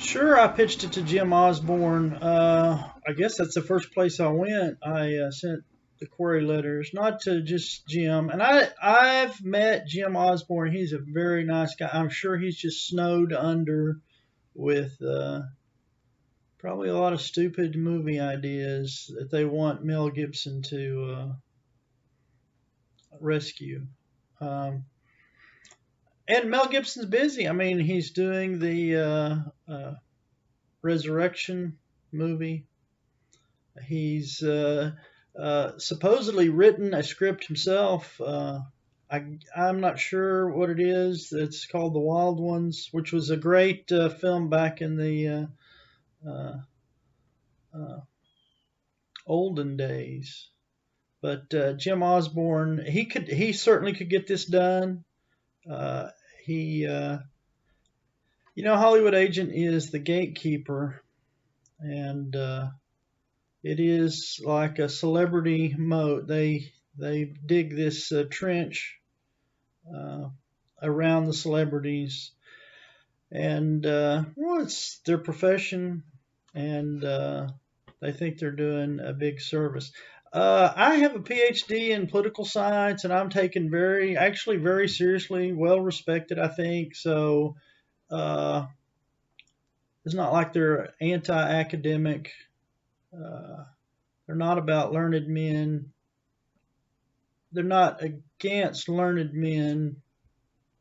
Sure, I pitched it to Jim Osborn. I guess that's the first place I went. I sent the query letters, not to just Jim. And I've met Jim Osborn. He's a very nice guy. I'm sure he's just snowed under with probably a lot of stupid movie ideas that they want Mel Gibson to rescue. Um, and Mel Gibson's busy. I mean, he's doing the Resurrection movie. He's supposedly written a script himself. I'm not sure what it is. It's called The Wild Ones, which was a great film back in the uh, uh, olden days. But Jim Osborn, he certainly could get this done. Uh, he, Hollywood Agent is the gatekeeper, and it is like a celebrity moat. They dig this trench uh, around the celebrities, and well, it's their profession, and they think they're doing a big service. I have a Ph.D. in political science, and I'm taken actually very seriously, well respected, I think. So uh, it's not like they're anti-academic. Uh, they're not about learned men. They're not against learned men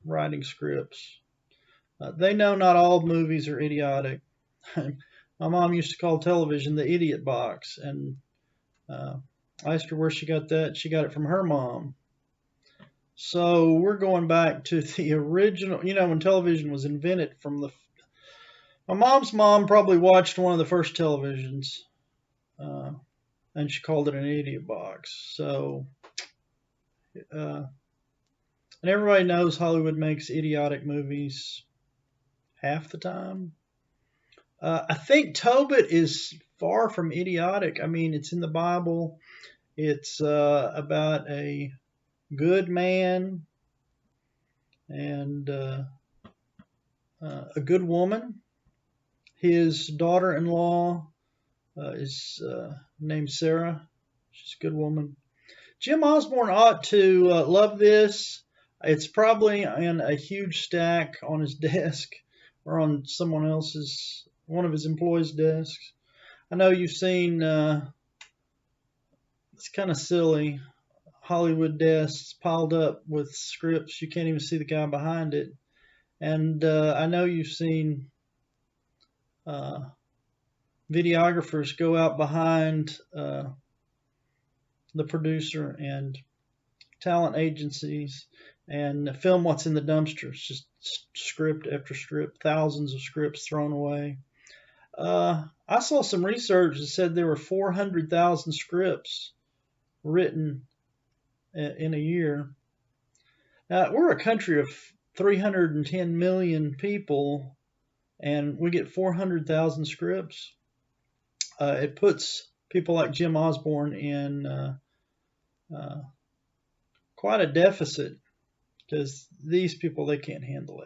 writing scripts. They know not all movies are idiotic. My mom used to call television the idiot box, and uh, I asked her where she got that. She got it from her mom. So we're going back to the original, when television was invented my mom's mom probably watched one of the first televisions, uh, and she called it an idiot box. So, and everybody knows Hollywood makes idiotic movies half the time. I think Tobit is far from idiotic. I mean, it's in the Bible. It's about a good man and a good woman. His daughter-in-law is named Sarah. She's a good woman. Jim Osborn ought to love this. It's probably in a huge stack on his desk or on one of his employees' desks. I know you've seen, it's kind of silly, Hollywood desks piled up with scripts. You can't even see the guy behind it. And I know you've seen uh, videographers go out behind the producer and talent agencies and film what's in the dumpsters, just script after script, thousands of scripts thrown away. I saw some research that said there were 400,000 scripts written in a year. Now, we're a country of 310 million people, and we get 400,000 scripts. It puts people like Jim Osborn in quite a deficit, because these people, they can't handle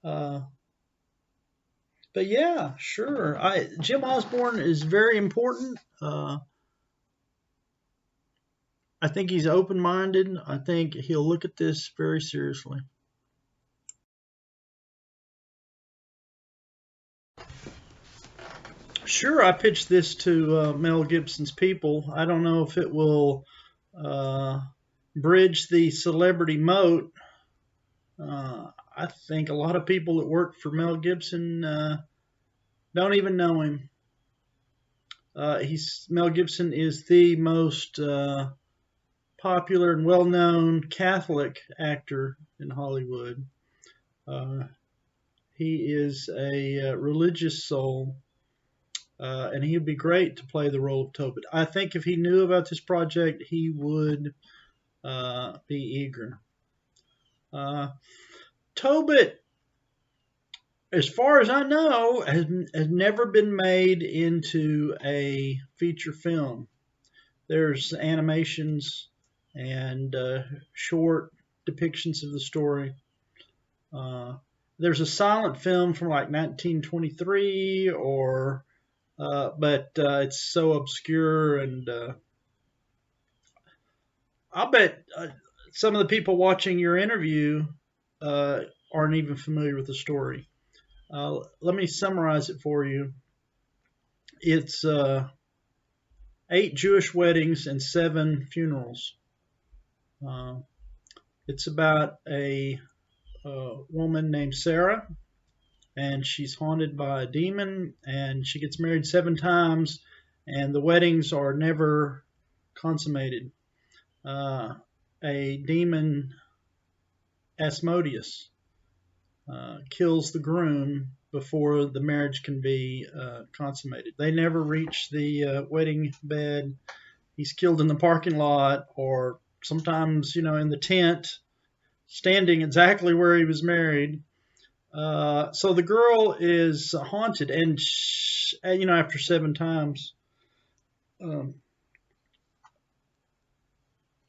that. But yeah, sure. Jim Osborn is very important. I think he's open-minded. I think he'll look at this very seriously. Sure, I pitched this to Mel Gibson's people. I don't know if it will bridge the celebrity moat. I think a lot of people that work for Mel Gibson don't even know him. Mel Gibson is the most popular and well-known Catholic actor in Hollywood. He is a religious soul, and he would be great to play the role of Tobit. I think if he knew about this project, he would be eager. Tobit, as far as I know, has never been made into a feature film. There's animations and short depictions of the story. there's a silent film from like 1923, but it's so obscure, and I'll bet some of the people watching your interview aren't even familiar with the story. Let me summarize it for you. It's 8 Jewish weddings and 7 funerals. Uh, it's about a woman named Sarah, and she's haunted by a demon, and she gets married 7 times, and the weddings are never consummated. A demon, Asmodeus, kills the groom before the marriage can be consummated. They never reach the wedding bed. He's killed in the parking lot, or sometimes, in the tent, standing exactly where he was married. So the girl is haunted, and after 7 times,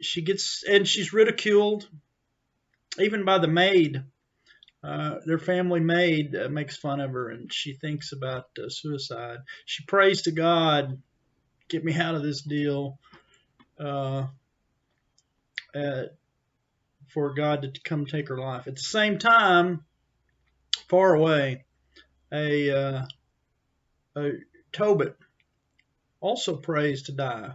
she's ridiculed, even by the maid. Their family maid makes fun of her, and she thinks about suicide. She prays to God, "Get me out of this deal," for God to come take her life. At the same time, far away, a Tobit also prays to die.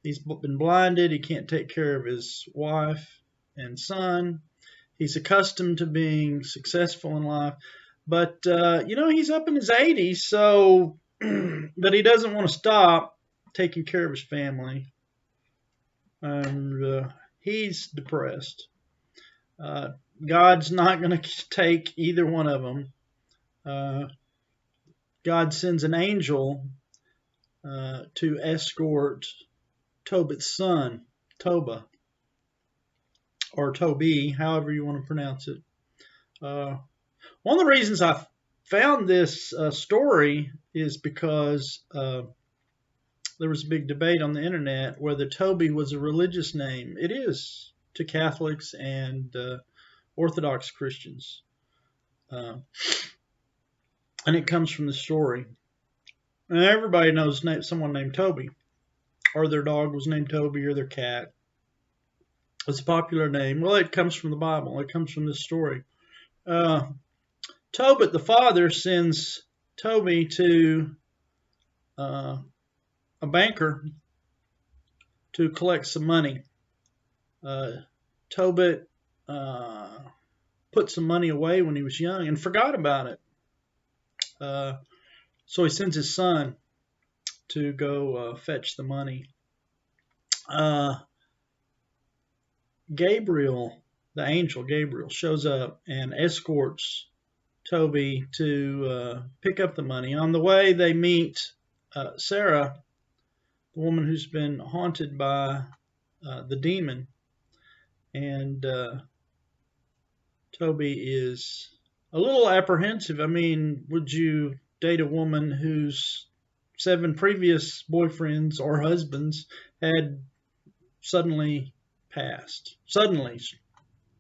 He's been blinded. He can't take care of his wife and son. He's accustomed to being successful in life. But, he's up in his 80s, so, but he doesn't want to stop taking care of his family. And he's depressed. God's not going to take either one of them. God sends an angel to escort Tobit's son, Toba, or Toby, however you want to pronounce it. One of the reasons I found this story is because there was a big debate on the internet whether Toby was a religious name. It is to Catholics and Orthodox Christians. And it comes from the story. And everybody knows someone named Toby, or their dog was named Toby, or their cat. It's a popular name. Well, it comes from the Bible. It comes from this story. Tobit, the father, sends Toby to a banker to collect some money. Tobit put some money away when he was young and forgot about it. So he sends his son to go fetch the money. Gabriel, the angel Gabriel, shows up and escorts Toby to pick up the money. On the way, they meet Sarah, the woman who's been haunted by the demon. And Toby is a little apprehensive. I mean, would you date a woman whose 7 previous boyfriends or husbands had suddenly passed? Suddenly,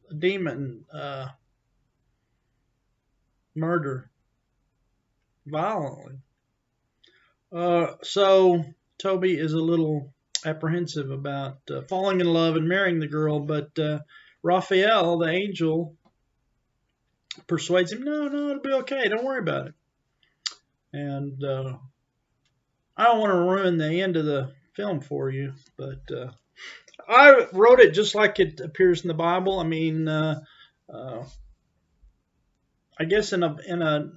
a demon murder violently. So Toby is a little apprehensive about falling in love and marrying the girl, but Raphael, the angel, persuades him, no, it'll be okay. Don't worry about it. And I don't want to ruin the end of the film for you, but I wrote it just like it appears in the Bible. I mean, I guess in a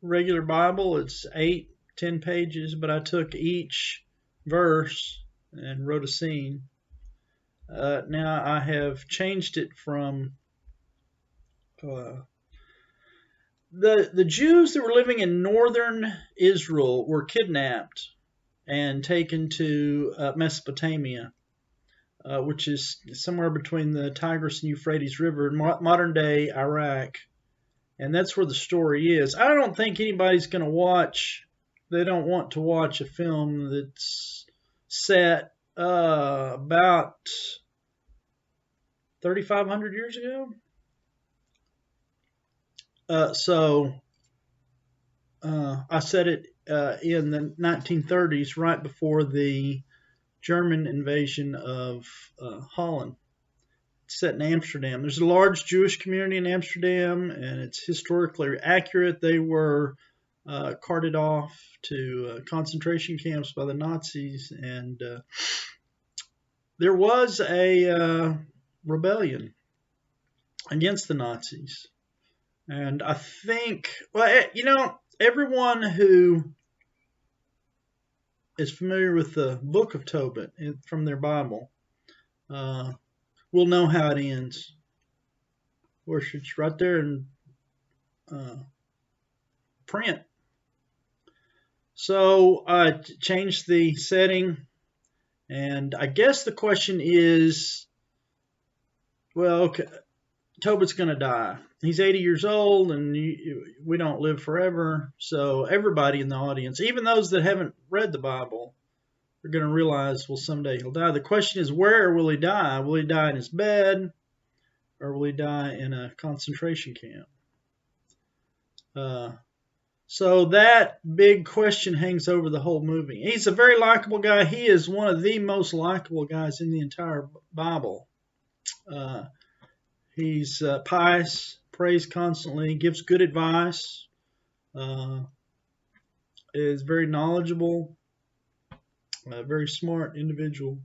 regular Bible, it's 8-10 pages, but I took each verse and wrote a scene. Now I have changed it from the Jews that were living in northern Israel were kidnapped and taken to Mesopotamia, which is somewhere between the Tigris and Euphrates River in modern-day Iraq. And that's where the story is. I don't think anybody's going to watch, they don't want to watch a film that's set about 3,500 years ago. So I said it in the 1930s, right before the German invasion of Holland. It's set in Amsterdam. There's a large Jewish community in Amsterdam, and it's historically accurate. They were carted off to concentration camps by the Nazis, and there was a rebellion against the Nazis. And I think, well, everyone who is familiar with the book of Tobit from their Bible will know how it ends. Of course, it's right there in print. So I changed the setting, and I guess the question is, well, okay, Tobit's going to die. He's 80 years old, and we don't live forever. So everybody in the audience, even those that haven't read the Bible, are going to realize, well, someday he'll die. The question is, where will he die? Will he die in his bed, or will he die in a concentration camp? So that big question hangs over the whole movie. He's a very likable guy. He is one of the most likable guys in the entire Bible. He's pious, prays constantly, gives good advice, is very knowledgeable, a very smart individual,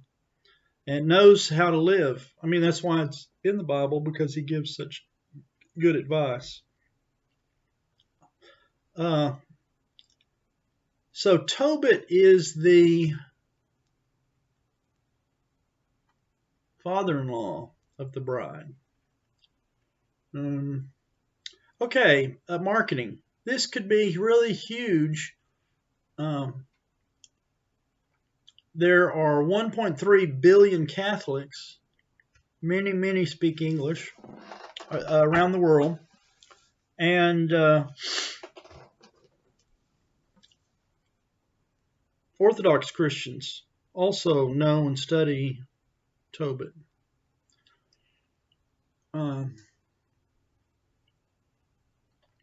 and knows how to live. I mean, that's why it's in the Bible, because he gives such good advice. So Tobit is the father-in-law of the bride. Okay, marketing. This could be really huge. There are 1.3 billion Catholics. Many speak English around the world. And Orthodox Christians also know and study Tobit.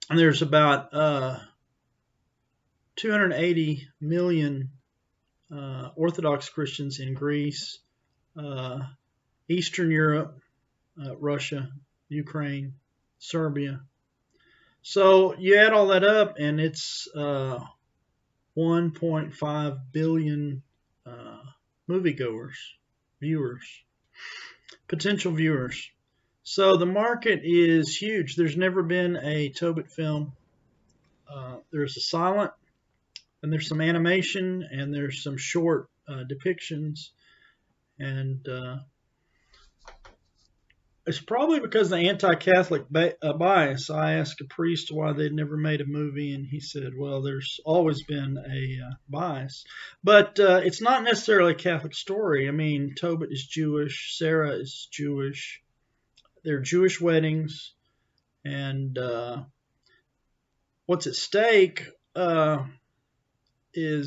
And there's about 280 million Orthodox Christians in Greece, Eastern Europe, Russia, Ukraine, Serbia. So you add all that up, and it's 1.5 billion moviegoers, potential viewers. So the market is huge. There's never been a Tobit film. There's a silent, and there's some animation, and there's some short depictions. And it's probably because of the anti-Catholic bias. I asked a priest why they'd never made a movie, and he said, well, there's always been a bias. But it's not necessarily a Catholic story. I mean, Tobit is Jewish. Sarah is Jewish. They're Jewish weddings. And what's at stake are the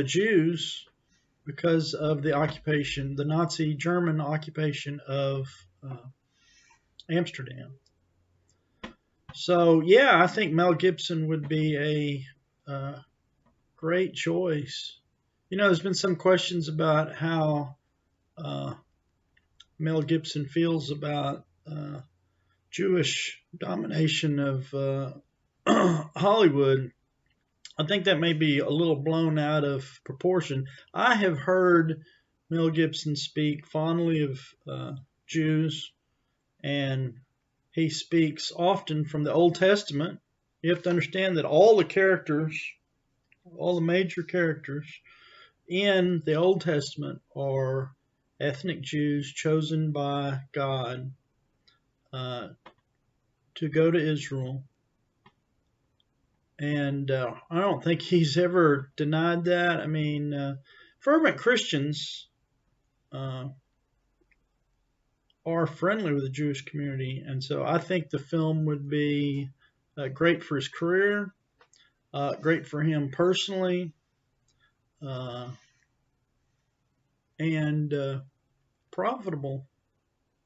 Jews, because of the occupation, the Nazi German occupation of Amsterdam. So, yeah, I think Mel Gibson would be a great choice. You know, there's been some questions about how Mel Gibson feels about Jewish domination of Hollywood. I think that may be a little blown out of proportion. I have heard Mel Gibson speak fondly of Jews, and he speaks often from the Old Testament. You have to understand that all the characters, all the major characters in the Old Testament are ethnic Jews chosen by God to go to Israel. And I don't think he's ever denied that. I mean, fervent Christians are friendly with the Jewish community. And so I think the film would be great for his career, great for him personally, and profitable.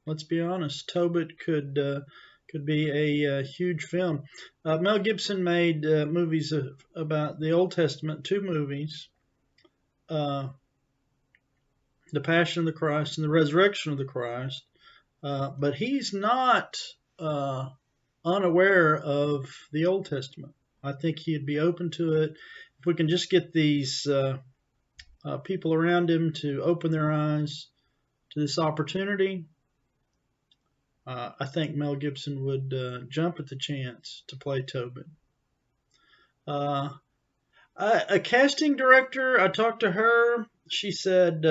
Let's be honest. Tobit could Could be a huge film. Mel Gibson made movies about the Old Testament, 2 movies, The Passion of the Christ and the Resurrection of the Christ. But he's not unaware of the Old Testament. I think he'd be open to it if we can just get these people around him to open their eyes to this opportunity. I think Mel Gibson would jump at the chance to play Tobit. A casting director, I talked to her. She said,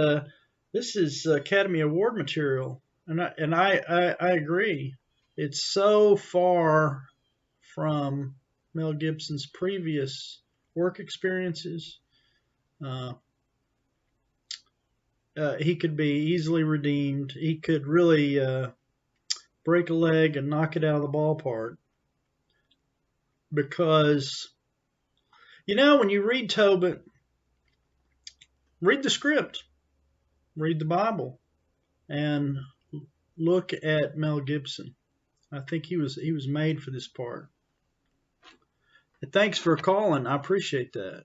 this is Academy Award material. And I agree. It's so far from Mel Gibson's previous work experiences. He could be easily redeemed. He could really break a leg and knock it out of the ballpark. Because, when you read Tobit, read the script, read the Bible, and look at Mel Gibson. I think he was made for this part. And thanks for calling. I appreciate that.